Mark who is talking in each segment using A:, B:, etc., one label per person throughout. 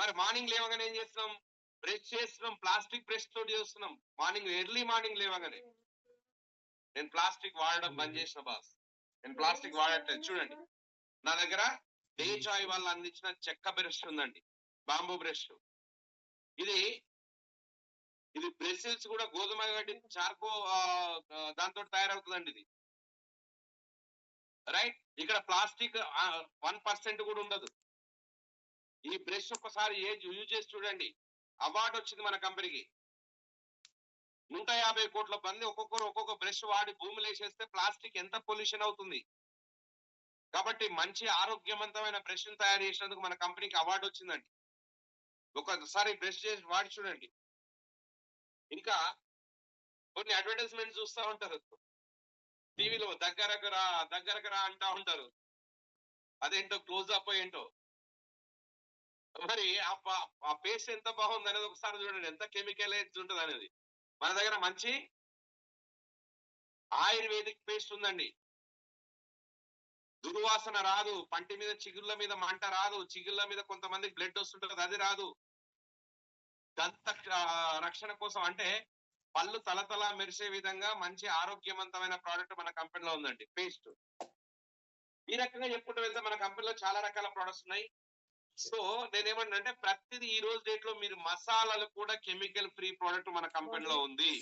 A: మరి మార్నింగ్ లేవగానే ఏం చేస్తున్నాం? బ్రష్ చేస్తున్నాం, ప్లాస్టిక్ బ్రష్ తోటి చేస్తున్నాం. ఎర్లీ మార్నింగ్ లేవగానే నేను ప్లాస్టిక్ వాడడం బంద్ చేసిన బాస్. నేను ప్లాస్టిక్ వాడట్లేదు. చూడండి, నా దగ్గర డే చాయ్ వాళ్ళు అందించిన చెక్క బ్రష్ ఉందండి, బాంబూ బ్రష్. ఇది బ్రెసిల్స్ కూడా గోధుమ గడ్డి చార్కో దాంతో తయారవుతుందండి ఇది. రైట్, ఇక్కడ ప్లాస్టిక్ 1% కూడా ఉండదు. ఈ బ్రష్ ఒక్కసారి యూజ్ చేసి చూడండి. అవార్డు వచ్చింది మన కంపెనీకి. 150 కోట్ల మంది ఒక్కొక్కరు ఒక్కొక్క బ్రష్ వాడి భూములు వేసేస్తే ప్లాస్టిక్ ఎంత పొల్యూషన్ అవుతుంది. కాబట్టి మంచి ఆరోగ్యవంతమైన బ్రష్ తయారు చేసినందుకు మన కంపెనీకి అవార్డు వచ్చిందండి. ఒకసారి బ్రష్ చేసి వాడి చూడండి. ఇంకా కొన్ని అడ్వర్టైజ్మెంట్ చూస్తూ ఉంటారు టీవీలో, దగ్గరకు రా అంటా ఉంటారు. అదేంటో క్లోజ్ అప్ ఏంటో. మరి ఆ పేస్ట్ ఎంత బాగుంది అనేది ఒకసారి చూడండి, ఎంత కెమికలైజ్ ఉంటుంది అనేది. మన దగ్గర మంచి ఆయుర్వేదిక్ పేస్ట్ ఉందండి. దుర్వాసన రాదు, పంటి మీద చిగుళ్ళ మీద మంట రాదు, చిగుళ్ళ మీద కొంతమందికి బ్లడ్ వస్తుంటుంది, అది రాదు. దంత రక్షణ కోసం, అంటే పళ్ళు తలతల మెరిసే విధంగా మంచి ఆరోగ్యవంతమైన ప్రోడక్ట్ మన కంపెనీలో ఉందండి, పేస్ట్. ఈ రకంగా చెప్పుకుంటూ వెళ్తే మన కంపెనీలో చాలా రకాల ప్రొడక్ట్స్ ఉన్నాయి. సో నేనేమంటే ప్రతిదీ ఈ రోజు డేట్ లో మీరు మసాలాలు కూడా కెమికల్ ఫ్రీ ప్రోడక్ట్ మన కంపెనీలో ఉంది.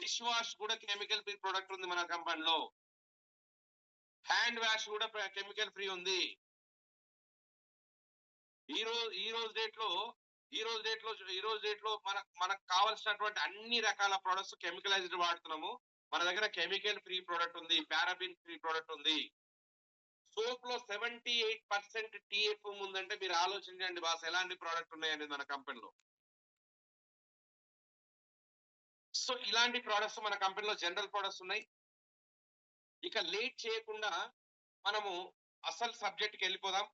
A: డిష్ వాష్ కూడా కెమికల్ ఫ్రీ ప్రోడక్ట్ ఉంది మన కంపెనీలో. హ్యాండ్ వాష్ కూడా కెమికల్ ఫ్రీ ఉంది. ఈ రోజు డేట్ లో మనకు కావాల్సినటువంటి అన్ని రకాల ప్రొడక్ట్స్ కెమికలైజ్డ్ వాడుతున్నాము. మన దగ్గర కెమికల్ ఫ్రీ ప్రోడక్ట్ ఉంది, పారాబిన్ ఫ్రీ ప్రోడక్ట్ ఉంది. సోప్ లో 78% టీఎఫ్ ఉందంటే మీరు ఆలోచించండి బాస్, ఎలాంటి ప్రోడక్ట్ ఉన్నాయనేది మన కంపెనీలో. సో ఇలాంటి ప్రోడక్ట్స్ మన కంపెనీలో జనరల్ ప్రొడక్ట్స్ ఉన్నాయి. ఇక లేట్ చేయకుండా మనము అసలు సబ్జెక్ట్కి వెళ్ళిపోదాం.